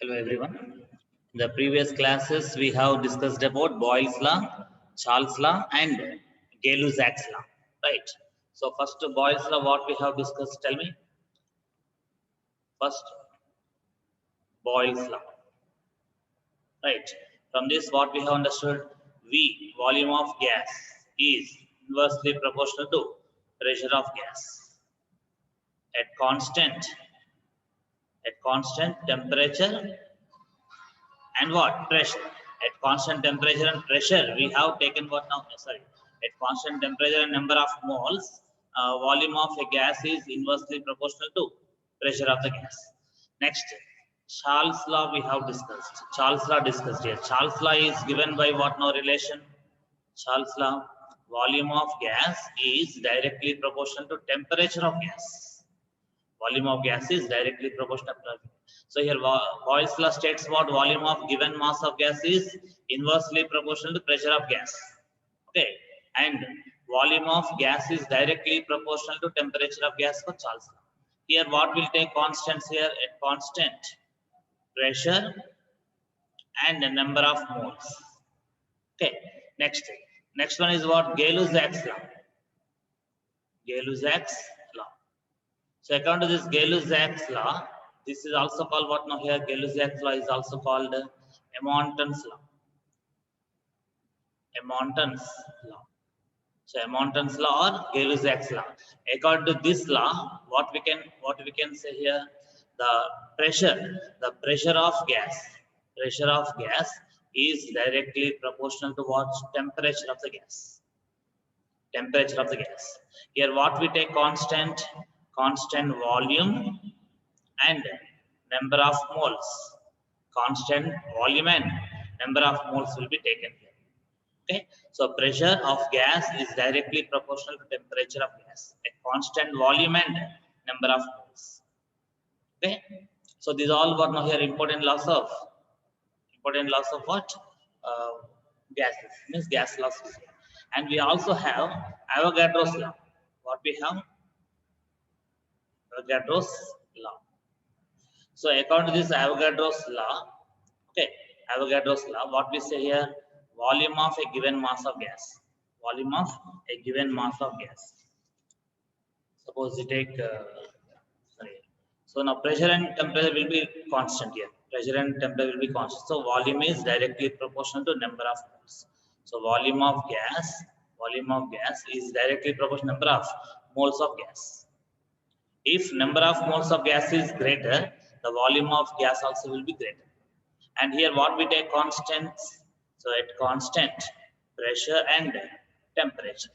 Hello everyone. In the previous classes, we have discussed about Boyle's law, Charles' law, and Gay-Lussac's law. Right. So first Boyle's law, what we have discussed? Tell me. First, Boyle's law. Right. From this, what we have understood? V, volume of gas, is inversely proportional to pressure of gas at constant temperature and what? Pressure. At constant temperature and pressure, we have taken what now? Sorry. At constant temperature and number of moles, volume of a gas is inversely proportional to pressure of the gas. Next, Charles' law we have discussed. Charles' law discussed here. Charles' law is given by what now relation? Charles' law, volume of gas is directly proportional to temperature of gas. Volume of gas is directly proportional to pressure. So here Boyle's law states what? Volume of given mass of gas is inversely proportional to pressure of gas. Okay, and volume of gas is directly proportional to temperature of gas for Charles law. Here what will take constants here? At constant pressure and the number of moles. Okay, next one is what? Gay-Lussac's law. Gay-Lussac's law. So according to this Gay-Lussac's law, this is also called what now here? Gay-Lussac's law is also called Emonton's law. Emonton's law. So Emonton's law or Gay-Lussac's law. According to this law, what we can say here? The pressure of gas is directly proportional to what? Temperature of the gas. Temperature of the gas. Here what we take constant volume and number of moles. Constant volume and number of moles will be taken here. Okay, so pressure of gas is directly proportional to temperature of gas at constant volume and number of moles. Okay, so these all what now here important laws of what? Gases, means gas laws. And we also have Avogadro's law. What we have? Avogadro's law. So according to this Avogadro's law, okay, Avogadro's law, what we say here? Volume of a given mass of gas. Volume of a given mass of gas. Suppose you take, sorry. So now pressure and temperature will be constant here. Pressure and temperature will be constant. So volume is directly proportional to number of moles. So volume of gas is directly proportional to number of moles of gas. If number of moles of gas is greater, the volume of gas also will be greater. And here what we take constants. So at constant pressure and temperature.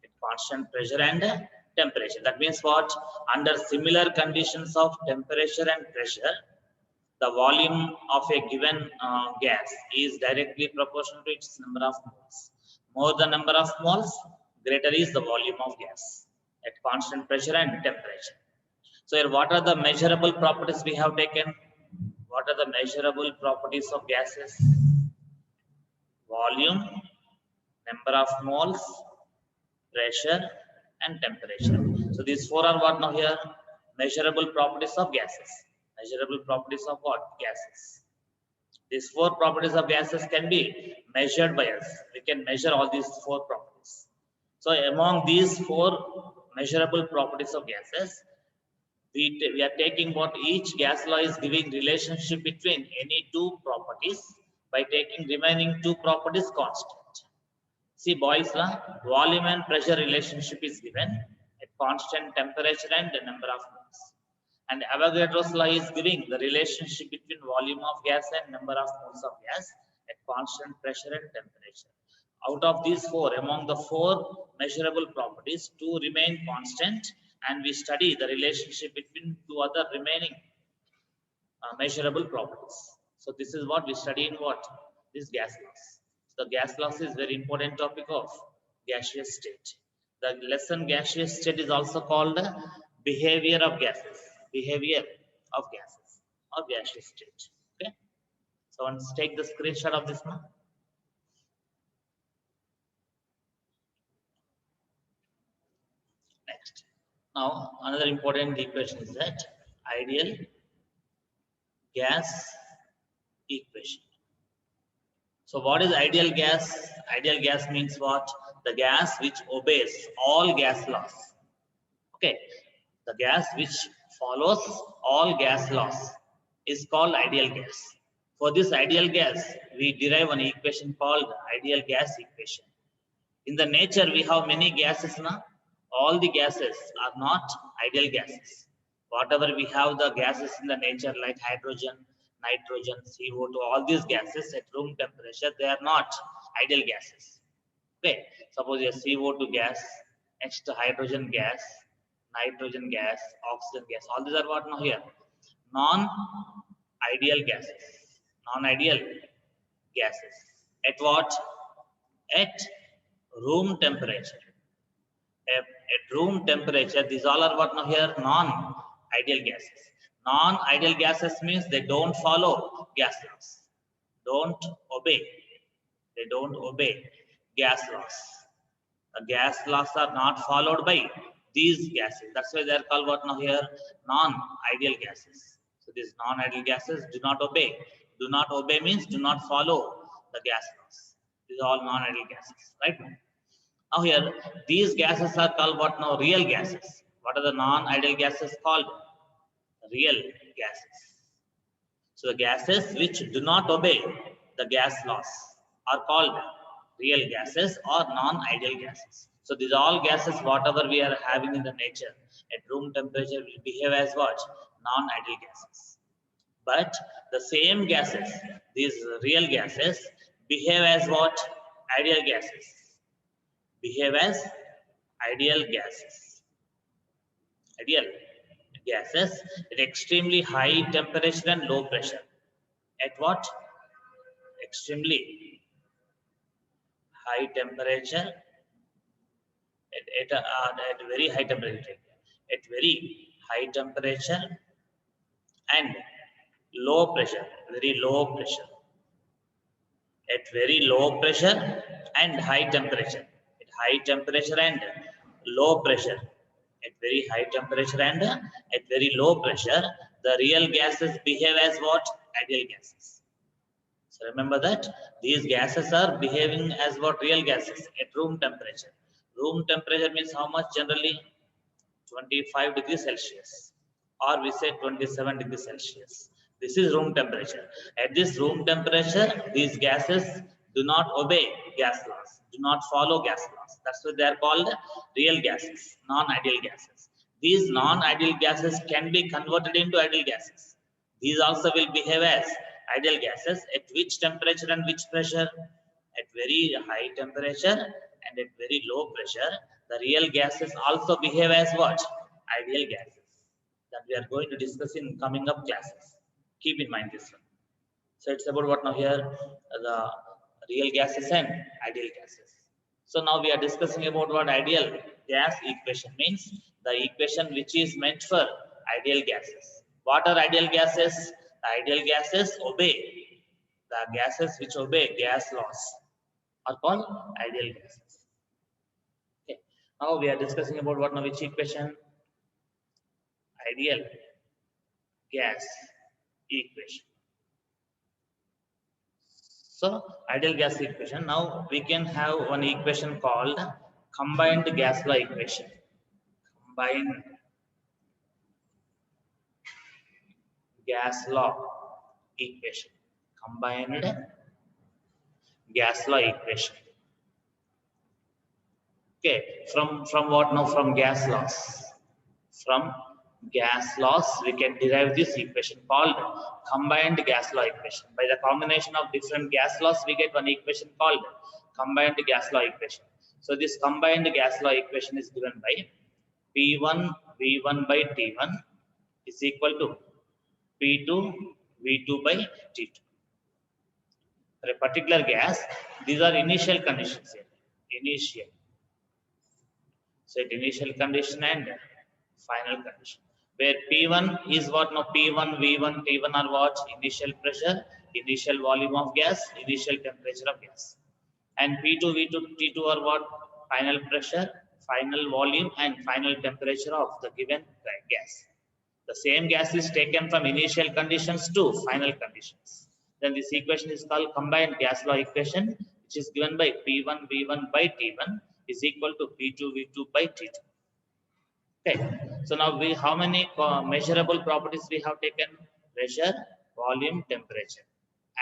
At constant pressure and temperature. That means what? Under similar conditions of temperature and pressure, the volume of a given gas is directly proportional to its number of moles. More the number of moles, greater is the volume of gas at constant pressure and temperature. So here what are the measurable properties we have taken? What are the measurable properties of gases? Volume, number of moles, pressure and temperature. So these four are what now here? Measurable properties of gases. Measurable properties of what? Gases. These four properties of gases can be measured by us. We can measure all these four properties. So among these four measurable properties of gases, we are taking what each gas law is giving relationship between any two properties by taking remaining two properties constant. See Boyle's law, volume and pressure relationship is given at constant temperature and the number of moles. And Avogadro's law is giving the relationship between volume of gas and number of moles of gas at constant pressure and temperature. Out of these four, among the four measurable properties, two remain constant, and we study the relationship between two other remaining measurable properties. So this is what we study in what? This gas laws. So the gas laws is very important topic of gaseous state. The lesson gaseous state is also called behavior of gases. Behavior of gases or gaseous state. Okay. So let's take the screenshot of this now. Next. Now another important equation is that ideal gas equation. So what is ideal gas? Ideal gas means what? The gas which obeys all gas laws. Okay, the gas which follows all gas laws is called ideal gas. For this ideal gas, we derive an equation called ideal gas equation. In the nature, we have many gases now. All the gases are not ideal gases. Whatever we have the gases in the nature like hydrogen, nitrogen, CO2, all these gases at room temperature, they are not ideal gases. Okay, suppose a CO2 gas, next hydrogen gas, nitrogen gas, oxygen gas, all these are what now here? Non-ideal gases. Non-ideal gases. At what? At room temperature. At room temperature, these all are what now here? Non-ideal gases. Non-ideal gases means they don't follow gas laws. Don't obey. They don't obey gas laws. The gas laws are not followed by these gases. That's why they are called what now here? Non-ideal gases. So these non-ideal gases do not obey. Do not obey means do not follow the gas laws. These are all non-ideal gases, right? Now here, these gases are called what now? Real gases. What are the non-ideal gases called? Real gases. So the gases which do not obey the gas laws are called real gases or non-ideal gases. So these all gases, whatever we are having in the nature at room temperature will behave as what? Non-ideal gases. But the same gases, these real gases, behave as what? Ideal gases. Behave as ideal gases. Ideal gases at extremely high temperature and low pressure. At what? Extremely high temperature, at very high temperature, at very high temperature and low pressure, very low pressure. At very low pressure and high temperature. At high temperature and low pressure. At very high temperature and at very low pressure, the real gases behave as what? Ideal gases. So remember that these gases are behaving as what? Real gases at room temperature. Room temperature means how much generally? 25 degrees Celsius, or we say 27 degrees Celsius. This is room temperature. At this room temperature, these gases do not obey gas laws, do not follow gas laws. That's why they are called real gases, non-ideal gases. These non-ideal gases can be converted into ideal gases. These also will behave as ideal gases at which temperature and which pressure? At very high temperature and at very low pressure, the real gases also behave as what? Ideal gases. That we are going to discuss in coming up classes. Keep in mind this one. So it's about what now here? The real gases and ideal gases. So now we are discussing about what ideal gas equation means. The equation which is meant for ideal gases. What are ideal gases? The ideal gases obey. The gases which obey gas laws are called ideal gases. Okay. Now we are discussing about what now which equation? Ideal gas equation. So ideal gas equation. Now we can have one equation called combined gas law equation. Combined gas law equation. Combined gas law equation. Okay, from what now? From gas laws. From gas laws, we can derive this equation called combined gas law equation. By the combination of different gas laws, we get one equation called combined gas law equation. So this combined gas law equation is given by P1 V1 by T1 is equal to P2 V2 by T2. For a particular gas, these are initial conditions here. Initial. So initial condition and final condition. Where P1 is what now? P1, V1, T1 are what? Initial pressure, initial volume of gas, initial temperature of gas. And P2, V2, T2 are what? Final pressure, final volume and final temperature of the given gas. The same gas is taken from initial conditions to final conditions. then this equation is called combined gas law equation, which is given by P1 V1 by T1 is equal to P2 V2 by T2. Okay, so now we how many measurable properties we have taken? Pressure, volume, temperature.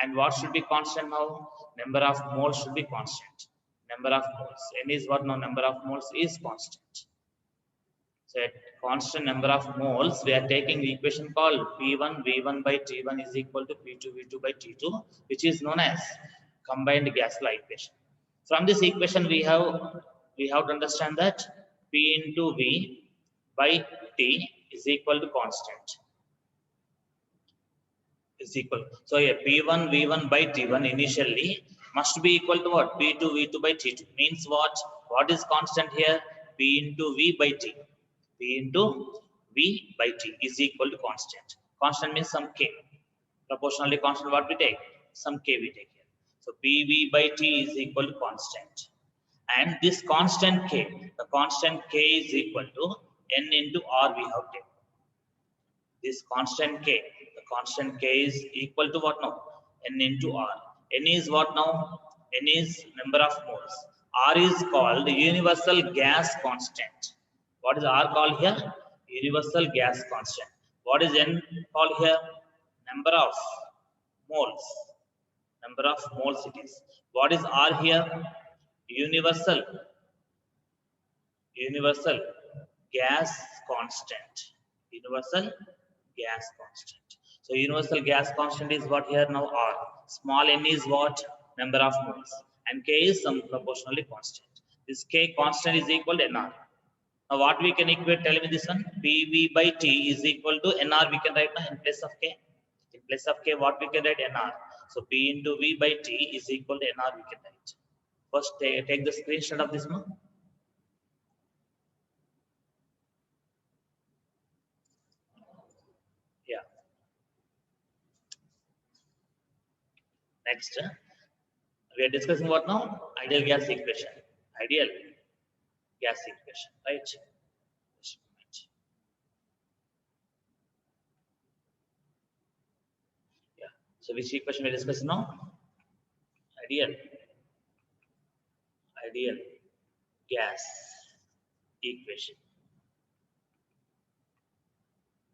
And what should be constant now? Number of moles should be constant. Number of moles. N is what now? Number of moles is constant. So at constant number of moles, we are taking the equation called P1 V1 by T1 is equal to P2 V2 by T2, which is known as combined gas law equation. From this equation, we have to understand that P into V by T is equal to constant. Is equal. So here P1 V1 by T1 initially must be equal to what? P2 V2 by T2 means what? What is constant here? P into V by T. P into V by T is equal to constant. Constant means some K. Proportionally constant what we take? Some K we take here. So PV by T is equal to constant. And this constant K, the constant K is equal to N into R we have taken. This constant K, the constant K is equal to what now? N into R. N is what now? N is number of moles. R is called the universal gas constant. What is R called here? Universal gas constant. What is N called here? Number of moles. Number of moles it is. What is R here? Universal gas constant. Universal gas constant. So universal gas constant is what here now R. Small n is what? Number of moles. And K is some proportionally constant. This K constant is equal to NR. Now what we can equate, tell me this one. PV by T is equal to NR we can write now in place of K. In place of K what we can write? NR. So P into V by T is equal to NR we can write. First take the screenshot of this one. Yeah. Next, we are discussing what now? Ideal gas equation. Ideal gas equation, right? Yeah. So which equation we are discussing now? Ideal gas equation.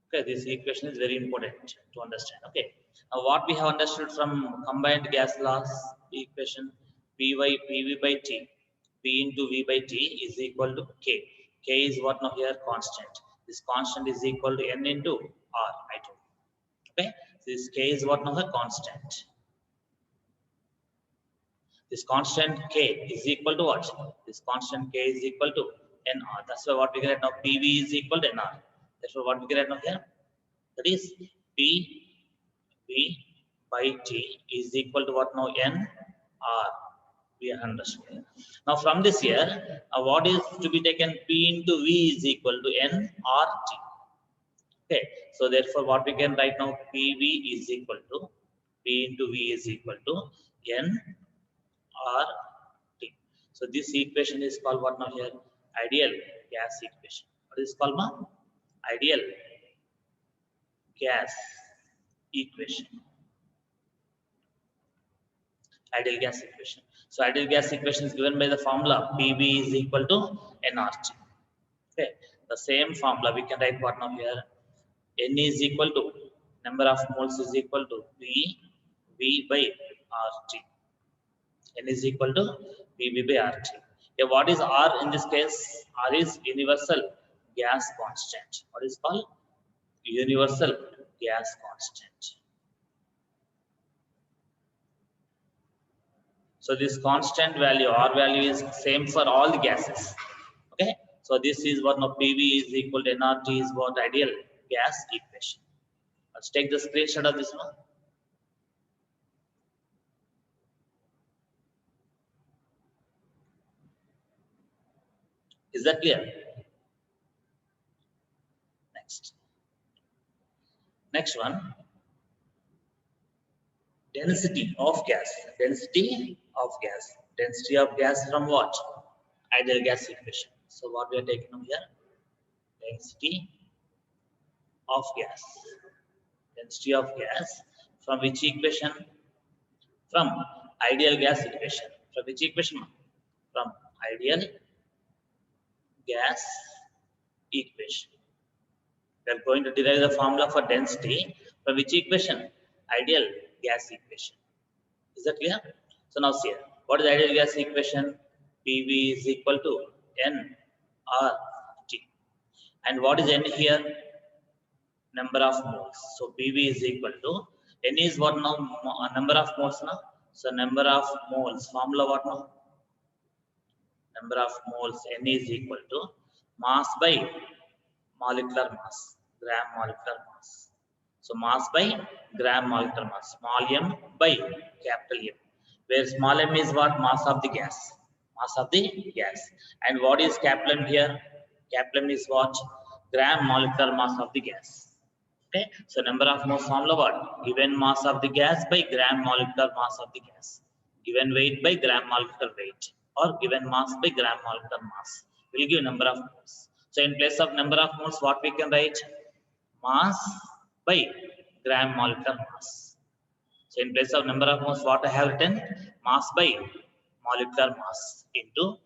Okay, this equation is very important to understand. Okay, now what we have understood from combined gas laws equation, PV by T, P into V by T is equal to K. K is what now here? Constant. This constant is equal to N into R. I told you. Okay, this K is what now? A constant. This constant K is equal to what? This constant K is equal to NR. That's why what we get now PV is equal to NR. That's why what we get now here. That is PV by T is equal to what now? NR. We understand. Now from this here, what is to be taken? P into V is equal to nRT. Okay. So therefore, what we can write now? PV is equal to P into V is equal to nRT. So this equation is called what now here? Ideal gas equation. What is called now? Ideal gas equation. Ideal gas equation. So ideal gas equation is given by the formula PV is equal to nRT. Okay. The same formula we can write what now here? N is equal to number of moles is equal to V by RT. N is equal to PV by RT. Yeah, what is R in this case? R is universal gas constant. What is called? Universal gas constant. So this constant value, R value is same for all the gases. Okay. So this is what now PV is equal to nRT is what? Ideal gas equation. Let's take the screenshot of this one. Is that clear? Next one. Density of gas. Density of gas. Density of gas from what? Ideal gas equation. So what we are taking over here? Density of gas. Density of gas from which equation? from ideal gas equation. From which equation? From ideal gas equation. We are going to derive the formula for density from which equation? Ideal gas equation. Is that clear? So now see here. What is the ideal gas equation? PV is equal to nRT. And what is N here? Number of moles. So PV is equal to N is what now? Number of moles now. So number of moles. Formula what now? Number of moles. N is equal to mass by molecular mass. Gram molecular mass. So mass by gram molecular mass. Small m by capital M. Where small m is what? Mass of the gas. Mass of the gas. And what is capital M here? Capital M is what? Gram molecular mass of the gas. Okay. So number of moles formula what? Given mass of the gas by gram molecular mass of the gas. Given weight by gram molecular weight. Or given mass by gram molecular mass. Will give number of moles. So in place of number of moles, what we can write? Mass by gram molecular mass. So in place of number of moles, what I have written? Mass by molecular mass into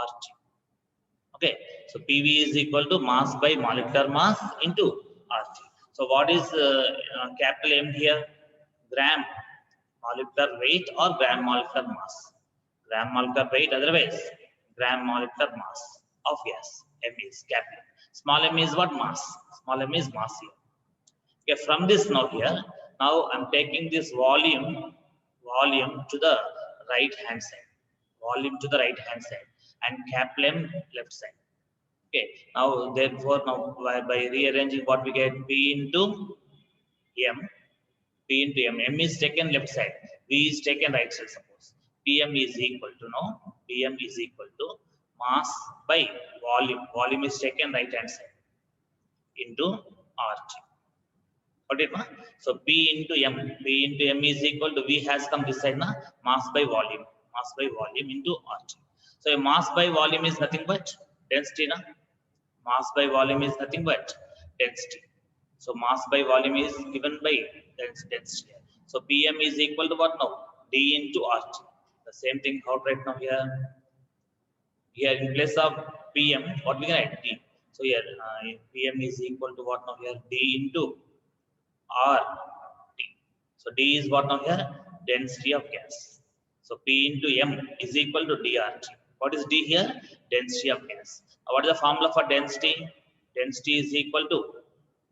RT. Okay. So PV is equal to mass by molecular mass into RT. So what is capital M here? Gram molecular weight or gram molecular mass? Gram molecular weight, otherwise gram molecular mass of gas. M is capital. Small m is what? Mass. Small m is mass here. Okay, from this now here, now I'm taking this volume to the right hand side. Volume to the right hand side and capital M left side. Okay, now therefore now by rearranging what we get? P into M. P into M. M is taken left side. V is taken right side, suppose. PM is equal to now. PM is equal to mass by volume. Volume is taken right hand side into RT. Got it, na? So P into M. P into M is equal to V has come this side, na? Mass by volume. Mass by volume into RT. So mass by volume is nothing but density, na? Mass by volume is nothing but density. So mass by volume is given by density. So PM is equal to what now? D into RT. The same thing how to write now here. Here in place of PM, what we can write? D. So here PM is equal to what now here? D into RT. So D is what now here? Density of gas. So P into M is equal to DRT. What is D here? Density of gas. What is the formula for density? Density is equal to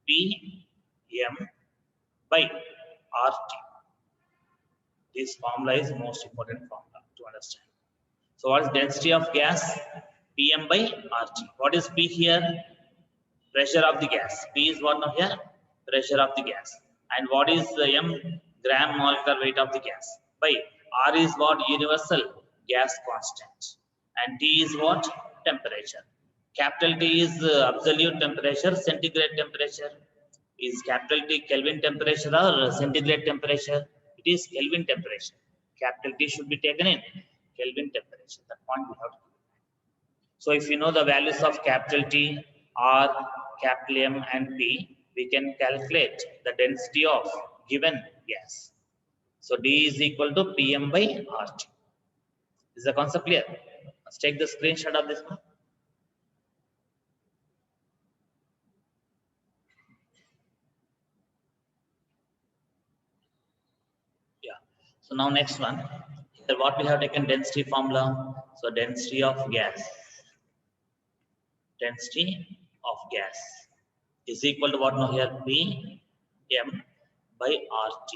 P M by RT. This formula is most important formula to understand. So what is density of gas? PM by RT. What is P here? Pressure of the gas. P is what now here? Pressure of the gas. And what is the M? Gram molecular weight of the gas. By R is what? Universal gas constant. And T is what? Temperature. Capital T is absolute temperature, centigrade temperature. Is capital T Kelvin temperature or centigrade temperature? It is Kelvin temperature. Capital T should be taken in Kelvin temperature. That point we have to do. So if you know the values of capital T, R, capital M and P, we can calculate the density of given gas. So D is equal to PM by RT. Is the concept clear? Let's take the screenshot of this one. Yeah. So now next one. Here what we have taken density formula. So density of gas. Density of gas is equal to what now here? P M by RT.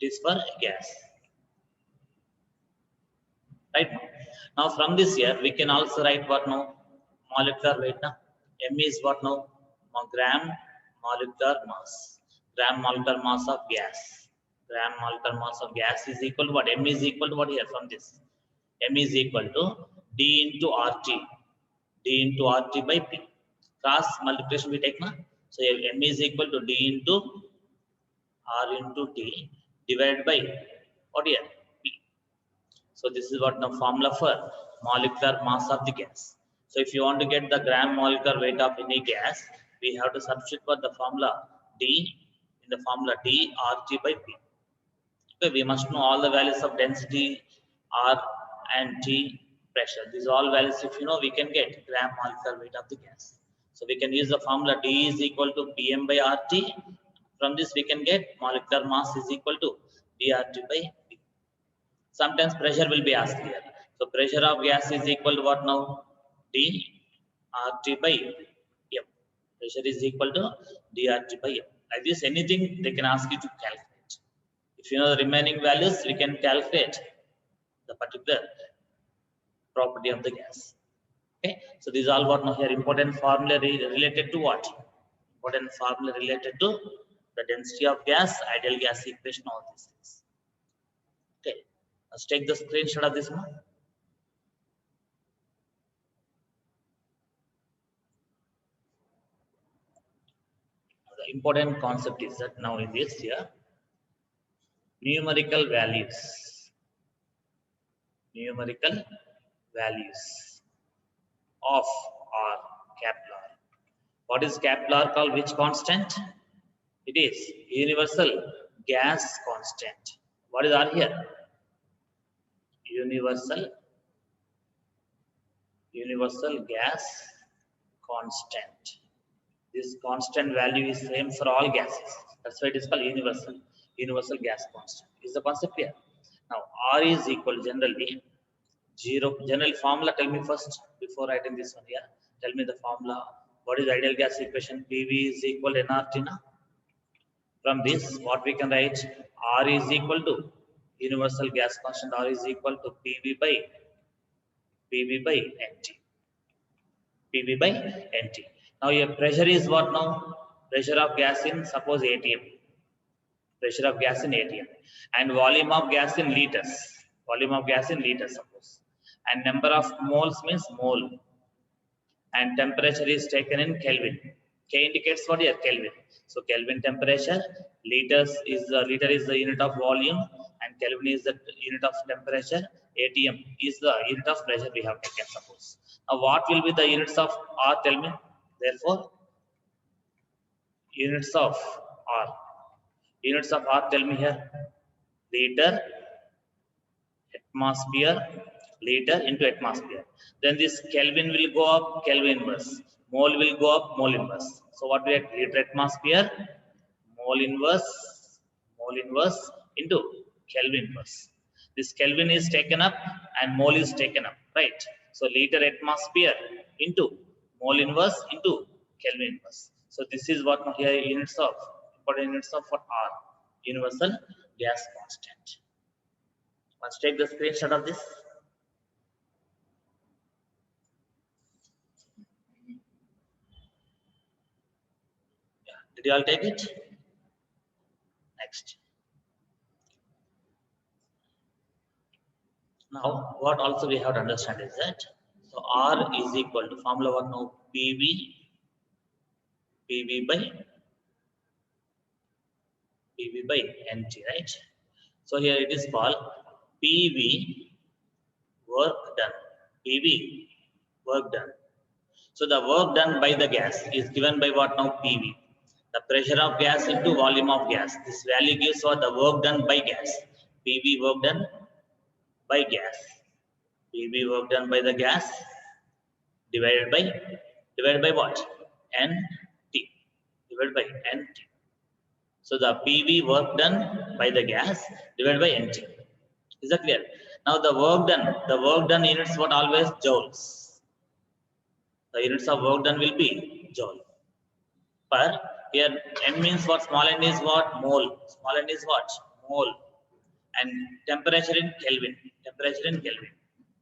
It is for gas. Right now from this here we can also write what now? Molecular weight now. M is what now? Gram molecular mass. Gram molecular mass of gas. Gram molecular mass of gas is equal to what? M is equal to what here from this? M is equal to D into RT. D into RT by P. Cross multiplication we take now. So M is equal to D into R into T divided by what here? P. So this is what the formula for molecular mass of the gas. So if you want to get the gram molecular weight of any gas, we have to substitute for the formula D in the formula D RT by P. Okay, we must know all the values of density, R and T, pressure. These all values, if you know, we can get gram molecular weight of the gas. So we can use the formula D is equal to Pm by RT. From this, we can get molecular mass is equal to dRT by P. Sometimes pressure will be asked here. So pressure of gas is equal to what now? D RT by M. Pressure is equal to dRT by M. Like this, anything they can ask you to calculate. If you know the remaining values, we can calculate the particular property of the gas. Okay, so these are all what now here important formula related to what? Important formula related to the density of gas, ideal gas equation, all these things. Okay, let's take the screenshot of this one. The important concept is that now in this here, numerical values of R Kepler. What is Kepler called? Which constant? It is universal gas constant. What is R here? Universal gas constant. This constant value is same for all gases. That's why it is called universal gas constant. Is the concept here? Now R is equal generally 0. General formula, tell me first before writing this one here. Tell me the formula. What is ideal gas equation? PV is equal to nRT now. From this, what we can write? R is equal to universal gas constant. R is equal to PV by NT. PV by NT. Now your pressure is what now? Pressure of gas in suppose ATM. Pressure of gas in ATM. And volume of gas in liters. Volume of gas in liters suppose. And number of moles means mole. And temperature is taken in Kelvin. K indicates what here? Kelvin. So Kelvin temperature, liter is the unit of volume, and Kelvin is the unit of temperature. ATM is the unit of pressure we have taken, suppose. Now what will be the units of R? Tell me. Therefore, units of R. Units of R, tell me here. Liter, atmosphere, liter into atmosphere. Then this Kelvin will go up, Kelvin inverse. Mole will go up, mole inverse. So what we have? Liter atmosphere, mole inverse into Kelvin inverse. This Kelvin is taken up and mole is taken up, right? So liter atmosphere into mole inverse into Kelvin inverse. So this is what here units of important units of what R, universal gas constant. Let's take the screenshot of this. Yeah. Did you all take it? Next. Now, what also we have to understand is that so R is equal to formula what now? PV by NT, right? So here it is called PV work done. PV work done. So the work done by the gas is given by what now? PV. The pressure of gas into volume of gas. This value gives what? The work done by gas. PV work done by gas. PV work done by the gas divided by what? NT. Divided by NT. So the PV work done by the gas divided by NT. Is that clear? Now the work done units what? Always joules. The units of work done will be joule. Per here M means what? Small n is what? Mole. Small n is what? Mole. And temperature in Kelvin. Temperature in Kelvin.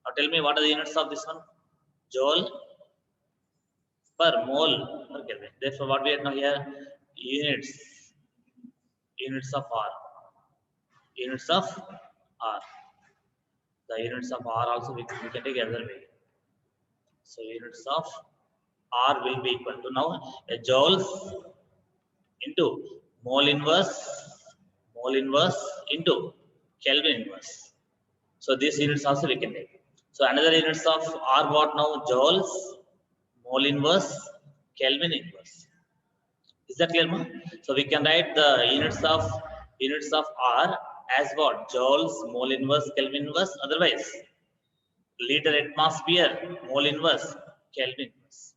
Now tell me what are the units of this one? Joule per mole per Kelvin. Therefore, what we have now here? Units of R. Units of R. The units of R also we can take other way. So units of R will be equal to now a joules into mole inverse into Kelvin inverse. So these units also we can take. So another units of R what now? Joules, mole inverse, Kelvin inverse. Is that clear, ma? So we can write the units of R as what? Joules, mole inverse, Kelvin inverse. Otherwise, liter atmosphere, mole inverse, Kelvin inverse.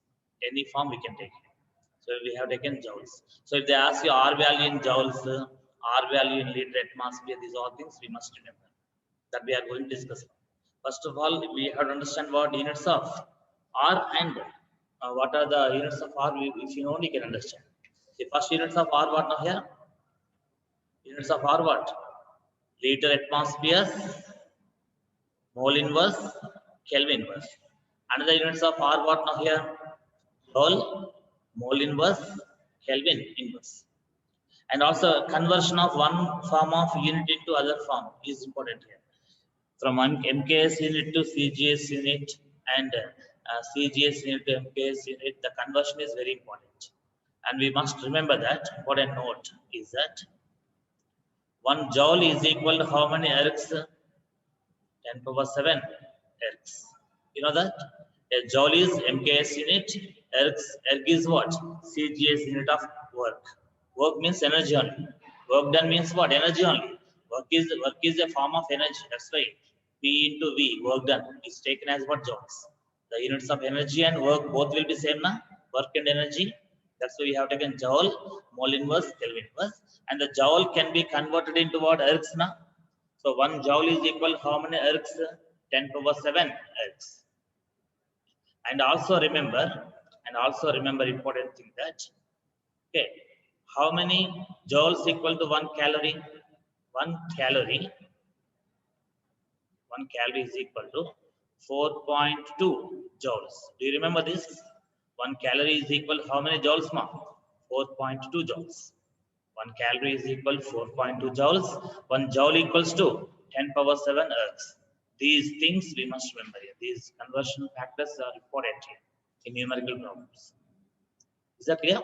Any form we can take. So we have taken joules. So if they ask you R value in joules, R value in liter atmosphere, these are things we must remember that we are going to discuss. First of all, we have to understand what units of R and what are the units of R. If you know, you can understand. The first units of R, what now here? Units of R, what? Liter atmospheres, mole inverse, Kelvin inverse. Another units of R, what now here? Joule, mole inverse, Kelvin inverse. And also conversion of one form of unit into other form is important here. From one MKS unit to CGS unit and CGS unit to MKS unit, the conversion is very important. And we must remember that important note is that 1 joule is equal to how many ergs? 10 power 7 ergs. You know that? A joule is MKS unit, erg is what? CGS unit of work. Work means energy only. Work done means what? Energy only. Work is a form of energy. That's why P into V, work done, is taken as what? Joules. The units of energy and work both will be same, na? Work and energy. That's why we have taken joule, mole inverse, Kelvin inverse. And the joule can be converted into what? Ergs, na? So 1 joule is equal to how many ergs? 10 power 7 ergs. And also remember important thing that, okay, how many joules equal to 1 calorie? 1 calorie is equal to 4.2 joules. Do you remember this? 1 calorie is equal to how many joules, ma? 4.2 joules. 1 calorie is equal to 4.2 joules. 1 joule equals to 10 power 7 ergs. These things we must remember here. These conversion factors are important here in numerical problems. Is that clear?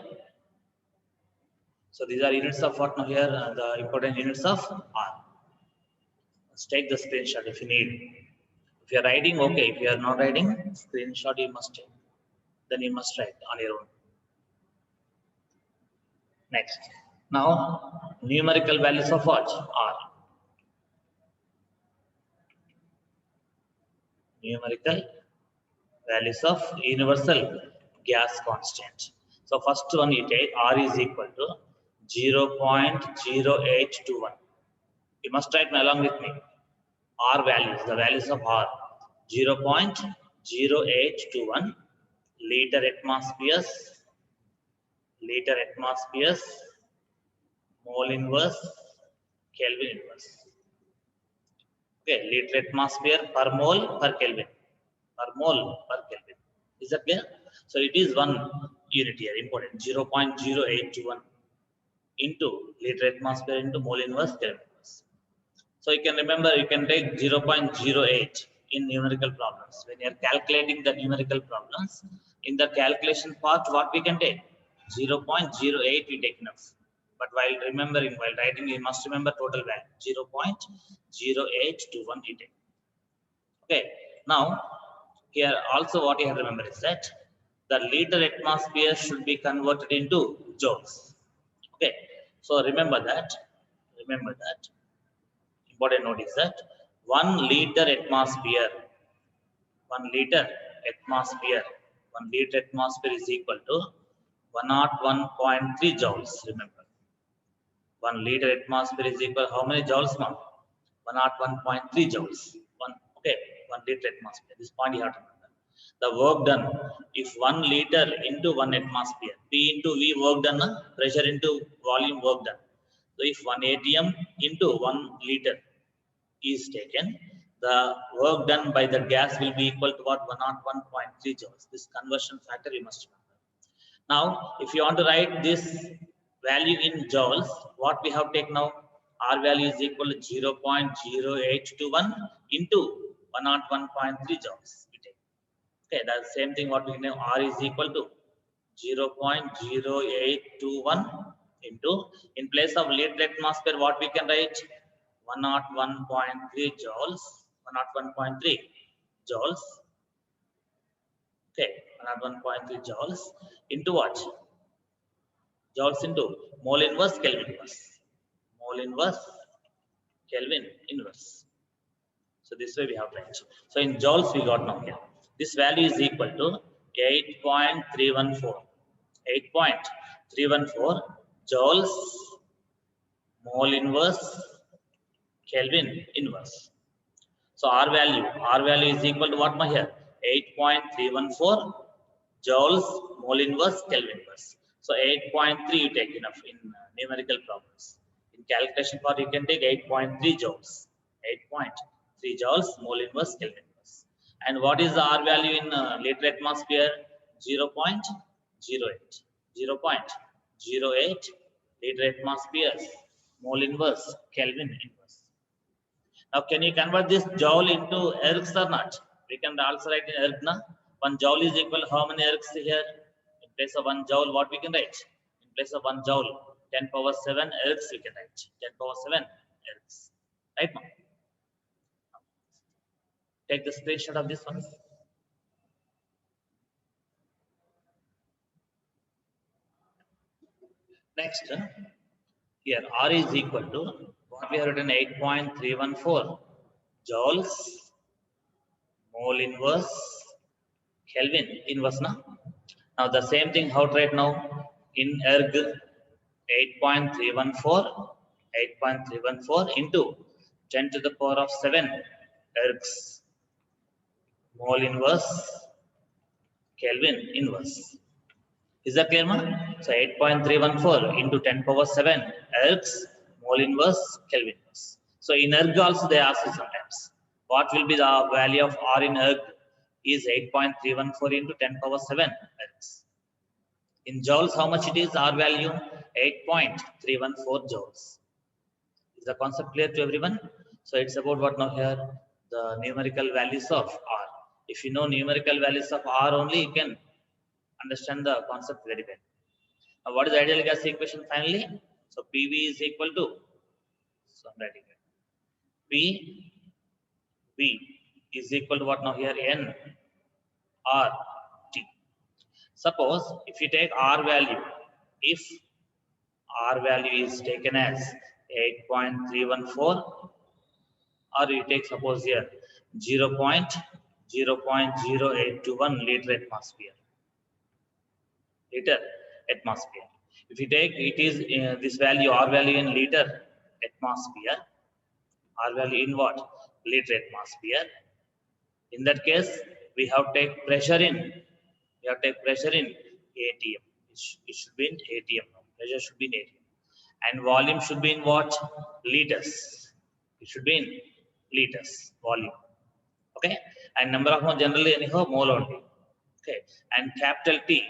So these are units of what now here? The important units of R. Let's take the screenshot if you need. If you are writing, okay. If you are not writing, screenshot you must take. Then you must write on your own. Next. Now, numerical values of what? R. Numerical values of universal gas constant. So first one you take R is equal to 0.0821. You must write along with me. R values, the values of R. 0.0821 liter atmospheres, mole inverse, Kelvin inverse. Okay, liter atmosphere per mole per Kelvin. Per mole per Kelvin. Is that clear? So it is one unit here, important. 0.0821 into liter atmosphere into mole inverse Kelvin inverse. So you can remember, you can take 0.08 in numerical problems. When you are calculating the numerical problems, in the calculation part, what we can take? 0.08 we take enough. But while writing, you must remember total value. 0.0821 we take. Okay. Now, here also what you have to remember is that the liter atmosphere should be converted into joules. Okay. So remember that. Important note is that 1 liter atmosphere is equal to 101.3 joules. Remember, 1 liter atmosphere is equal to how many joules, ma'am? 101.3 joules. 1 liter atmosphere. This point you have to remember. The work done, if 1 liter into 1 atmosphere, P into V work done, pressure into volume work done. So if 1 atm into 1 liter is taken, the work done by the gas will be equal to what? 101.3 joules. This conversion factor you must remember. Now, if you want to write this value in joules, what we have taken now? R value is equal to 0.0821 into 101.3 joules. We take. Okay, that's the same thing what we know. R is equal to 0.0821 into, in place of liter atmosphere, what we can write? 101.3 joules. 101.3 joules. Okay, 101.3 joules into what? Joules into mole inverse, Kelvin inverse. Mole inverse, Kelvin inverse. So this way we have write. So in joules we got now here. This value is equal to 8.314. 8.314 joules mole inverse Kelvin inverse. So R value is equal to what now here? 8.314 joules mole inverse Kelvin inverse. So 8.3 you take enough in numerical problems. In calculation part you can take 8.3 joules. 8.3 joules mole inverse Kelvin inverse. And what is the R value in liter atmosphere? 0.08. 0.08 liter atmosphere mole inverse Kelvin inverse. Now, can you convert this joule into ergs or not? We can also write in erg. Na? 1 joule is equal to how many ergs here? In place of 1 joule, what we can write? In place of 1 joule, 10 power 7 ergs we can write. 10 power 7 ergs. Right now. Take the screenshot of this one. Next, here R is equal to what we have written 8.314 joules mole inverse Kelvin inverse now. Now the same thing how to write now in erg 8.314 into 10 to the power of 7 ergs mole inverse Kelvin inverse. Is that clear, ma? So 8.314 into 10 power 7 ergs mole inverse Kelvin inverse. So in erg also they ask you sometimes what will be the value of R in erg is 8.314 into 10 power 7 ergs. In joules, how much it is? R value 8.314 joules. Is the concept clear to everyone? So it's about what now here? The numerical values of R. If you know numerical values of R only, you can understand the concept very well. Now, what is the ideal gas equation finally? So PV is equal to, so I'm writing it. PV is equal to what now here? N R T. Suppose if you take R value, if R value is taken as 8.314, or you take suppose here 0.0821 liter atmosphere. Liter atmosphere. If you take it is this value R value in liter atmosphere, R value in what? Liter atmosphere. In that case, we have to take pressure in. We have to take pressure in ATM. It should be in ATM. Pressure should be in ATM. And volume should be in what? Liters. It should be in liters volume. Okay. And number of mole generally anyhow mole only. Okay. And capital T.